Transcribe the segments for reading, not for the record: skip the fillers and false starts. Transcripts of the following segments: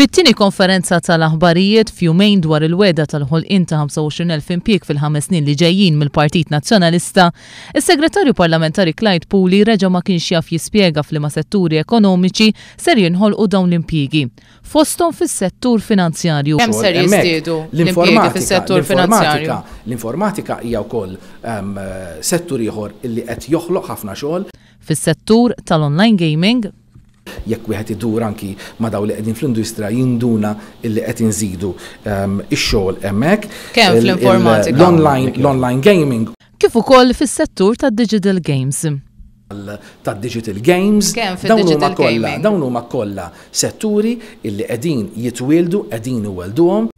Fit-tieni konferenza tal-aħbarijiet f'jumejn dwar il-weda tal-ħolqien ta' 25,000 impjieg fil-5 snin li ġejjin mill-Partit Nazzjonalista, is-Segretarju Parlamentari Clyde Puli reġa' ma kienx jaf jispjega f'liema setturi ekonomiċi ser jinħolqu dawn l-impjiegi. Fosthom fis-settur finanzjarju. Hemm ser jiżdiedu l-impjiegi fis-settur finanzjarju. L-informatika hija wkoll settur ieħor illi qed joħloq ħafna xogħol. Fis-settur tal-online gaming, jekk wieħed idur anki ma' dawn li qegħdin fl-industrija jinduna illi qed inżidu ix-xogħol hemmhekk. Kemm fl-informatika? L-online gaming. kif ukoll fis-settur tad-digital games. Tad-digital games. Kemm fid-digital gaming? Dawn huma kollha setturi illi qegħdin jitwieldu, qegħdin iwelduhom.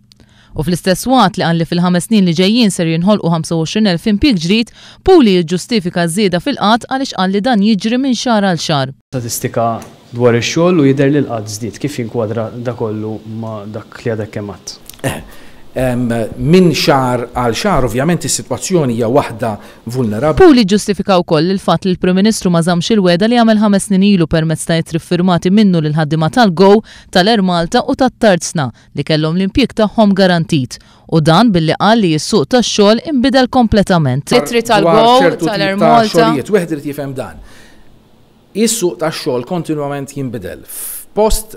U fl-istess waqt li qal li fil-5 snin li ġejjin ser jinħolqu 25,000 impjieg ġdid, Puli jiġġustifika żieda fil-qatt għaliex qal li dan jiġri minn xahar għal xahar. Statistika dwar ix-xogħol u jidher li l-qatt żdied kif jinkwadra dak kollu ma' dak li għadek kemm għadd. Minn xahar għal xahar ovvjament is-sitwazzjoni hija waħda vulnerabbli. Puli ġustifika wkoll il-fatt li l-Prim Ministru ma żammx il-weda li għamel 5 snin ilu permezz ta' itri firmati minnu lil ħaddiema tal-Go, tal-Air Malta u tat-Tarzna li kellhom l-impjieg tagħhom garantit. U dan billi qal li s-suq tax-xogħol inbidel kompletament. Itri tal-Go, tal-Air Malta. Wieħed irid jifhem dan. Is-suq tax-xogħol kontinwament jinbidel. F'post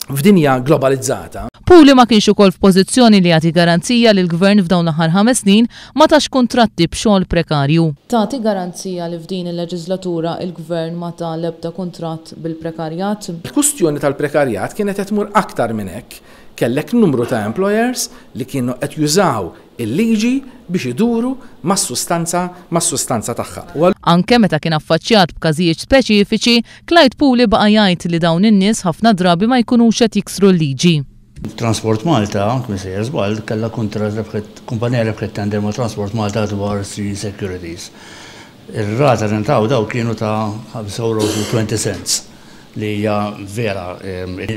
f'dinja globalizzata. Puli ma kienx ukoll f'pożizzjoni li jagħti garanzija li l-Gvern f'dawn l-aħħar 5 snin ma tax kuntratti b'xogħol prekarju. Tagħti garanzija li f'din il-leġislatura il-Gvern ma ta' l-ebda kuntratt bil-prekarjat? Il-kwistjoni tal-prekarjat kienet qed tmur aktar minn hekk. Kellek numru ta' employers li kienu qed jużaw il-liġi biex iduru mas-sustanza tagħha. Anke meta kien affaċċjat b'każijiet speċifiċi, Clyde Puli baqa' jgħid li dawn in-nies ħafna drabi ma jkunux qed jiksru l-liġi. Transport Malta, Mr. Żball, kellha kumpanija rebħet tender ma' Transport Malta dwar Sea Securities. Ir-rata rentaw daw kienu ta' €5.20 li hija vera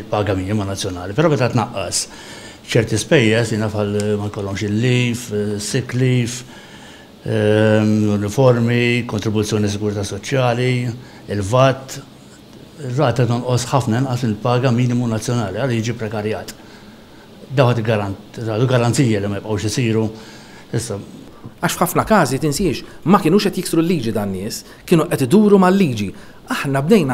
paga minima nazzjonali, però meta tnaqqas ċerti spejjeż li nafal ma jkollhomx il-leave, sick leave, uniformi, kontribuzzjoni sigurtà soċjali, il-VAT, ir-rata tonqos ħafna inqas il-paga minimu nazzjonali għal jiġi prekarjat. Daħad garanzija li ma jibqgħux isiru. Għax f'ħafna każi tinsiex ma kienux qed jiksru l-liġi dan nies, kienu qed iduru mal-liġi. Aħna bdejna